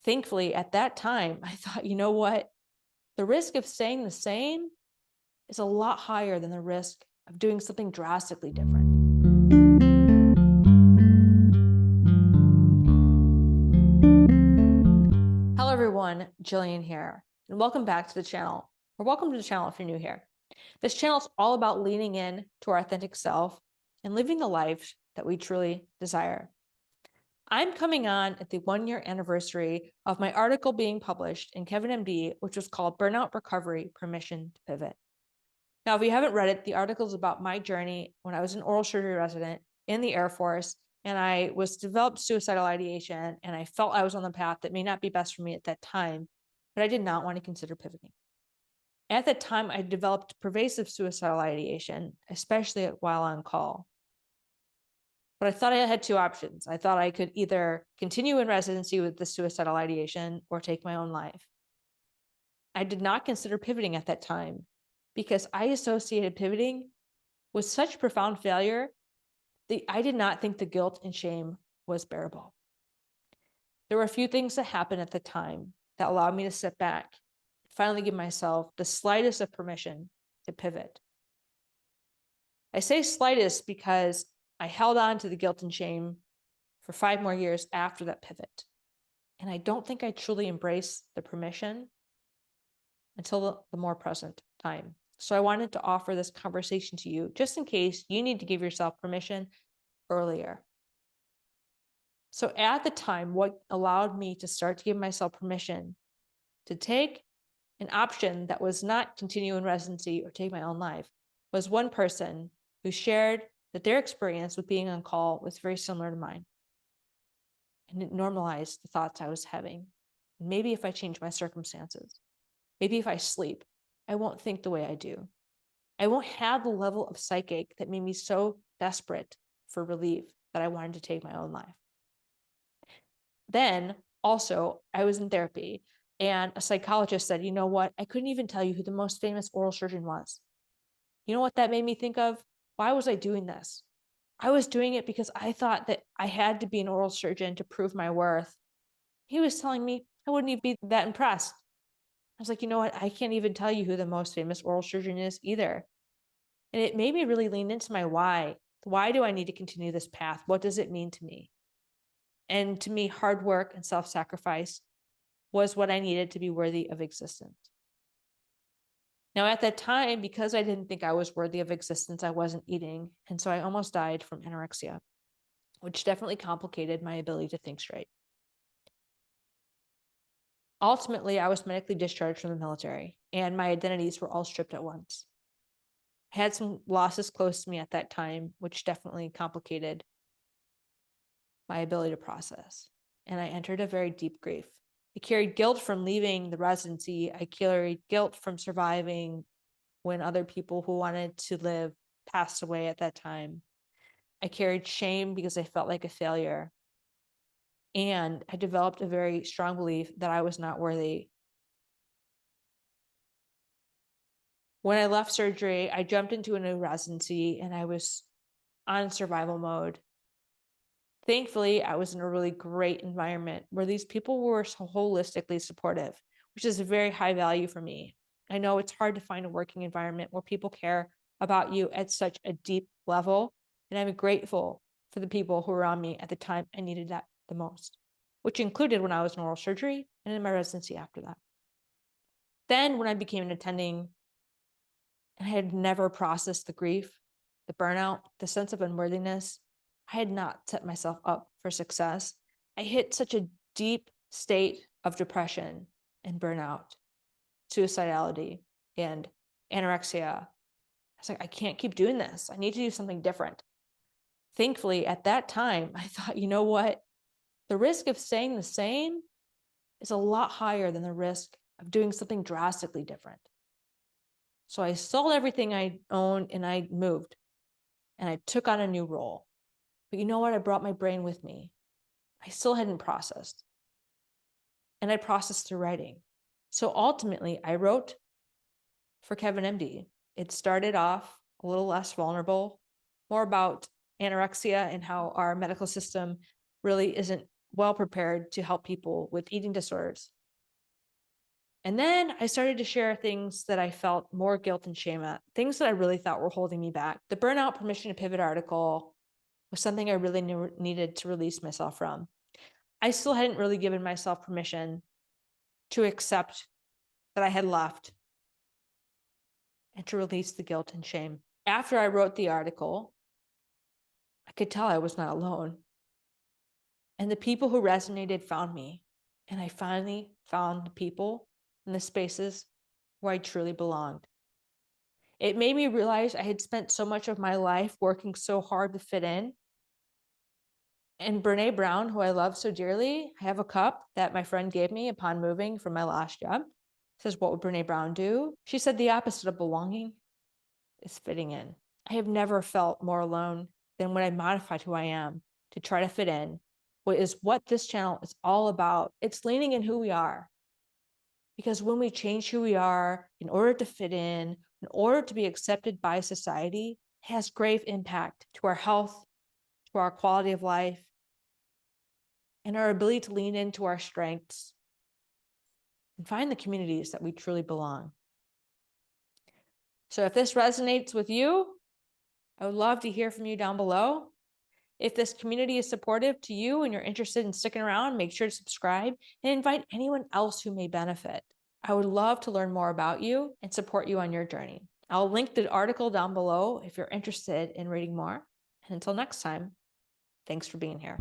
Thankfully, at that time, I thought, you know what? The risk of staying the same is a lot higher than the risk of doing something drastically different. Hello, everyone. Jillian here, and welcome back to the channel, or welcome to the channel if you're new here. This channel is all about leaning in to our authentic self and living the life that we truly desire. I'm coming on at the 1-year anniversary of my article being published in Kevin MD, which was called Burnout Recovery: Permission to Pivot. Now, if you haven't read it, the article is about my journey when I was an oral surgery resident in the Air Force, and I developed suicidal ideation, and I felt I was on the path that may not be best for me at that time, but I did not want to consider pivoting. At that time, I developed pervasive suicidal ideation, especially while on call. But I thought I had two options. I thought I could either continue in residency with the suicidal ideation or take my own life. I did not consider pivoting at that time because I associated pivoting with such profound failure that I did not think the guilt and shame was bearable. There were a few things that happened at the time that allowed me to sit back and finally give myself the slightest of permission to pivot. I say slightest because I held on to the guilt and shame for 5 more years after that pivot. And I don't think I truly embraced the permission until the more present time. So I wanted to offer this conversation to you just in case you need to give yourself permission earlier. So at the time, what allowed me to start to give myself permission to take an option that was not continue in residency or take my own life was one person who shared that their experience with being on call was very similar to mine. And it normalized the thoughts I was having. Maybe if I change my circumstances, maybe if I sleep, I won't think the way I do. I won't have the level of psychache that made me so desperate for relief that I wanted to take my own life. Then also, I was in therapy, and a psychologist said, you know what? I couldn't even tell you who the most famous oral surgeon was. You know what that made me think of? Why was I doing this? I was doing it because I thought that I had to be an oral surgeon to prove my worth. He was telling me I wouldn't even be that impressed. I was like, you know what? I can't even tell you who the most famous oral surgeon is either. And it made me really lean into my why. Why do I need to continue this path? What does it mean to me? And to me, hard work and self-sacrifice was what I needed to be worthy of existence. Now, at that time, because I didn't think I was worthy of existence, I wasn't eating. And so I almost died from anorexia, which definitely complicated my ability to think straight. Ultimately, I was medically discharged from the military, and my identities were all stripped at once. I had some losses close to me at that time, which definitely complicated my ability to process. And I entered a very deep grief. I carried guilt from leaving the residency. I carried guilt from surviving when other people who wanted to live passed away at that time. I carried shame because I felt like a failure. And I developed a very strong belief that I was not worthy. When I left surgery, I jumped into a new residency and I was on survival mode. Thankfully, I was in a really great environment where these people were so holistically supportive, which is a very high value for me. I know it's hard to find a working environment where people care about you at such a deep level, and I'm grateful for the people who were around me at the time I needed that the most, which included when I was in oral surgery and in my residency after that. Then when I became an attending, and I had never processed the grief, the burnout, the sense of unworthiness, I had not set myself up for success. I hit such a deep state of depression and burnout, suicidality, and anorexia. I was like, I can't keep doing this. I need to do something different. Thankfully, at that time, I thought, you know what? The risk of staying the same is a lot higher than the risk of doing something drastically different. So I sold everything I owned and I moved, and I took on a new role. But you know what? I brought my brain with me. I still hadn't processed. And I processed through writing. So ultimately, I wrote for Kevin MD. It started off a little less vulnerable, more about anorexia and how our medical system really isn't well prepared to help people with eating disorders. And then I started to share things that I felt more guilt and shame at, things that I really thought were holding me back. The Burnout Permission to Pivot article was something I really needed to release myself from. I still hadn't really given myself permission to accept that I had left and to release the guilt and shame. After I wrote the article, I could tell I was not alone. And the people who resonated found me. And I finally found the people and the spaces where I truly belonged. It made me realize I had spent so much of my life working so hard to fit in. And Brene Brown, who I love so dearly, I have a cup that my friend gave me upon moving from my last job. It says, what would Brene Brown do? She said the opposite of belonging is fitting in. I have never felt more alone than when I modified who I am to try to fit in, what is what this channel is all about. It's leaning in who we are. Because when we change who we are in order to fit in order to be accepted by society, it has grave impact to our health, to our quality of life, and our ability to lean into our strengths and find the communities that we truly belong. So if this resonates with you, I would love to hear from you down below. If this community is supportive to you and you're interested in sticking around, make sure to subscribe and invite anyone else who may benefit. I would love to learn more about you and support you on your journey. I'll link the article down below if you're interested in reading more. And until next time, thanks for being here.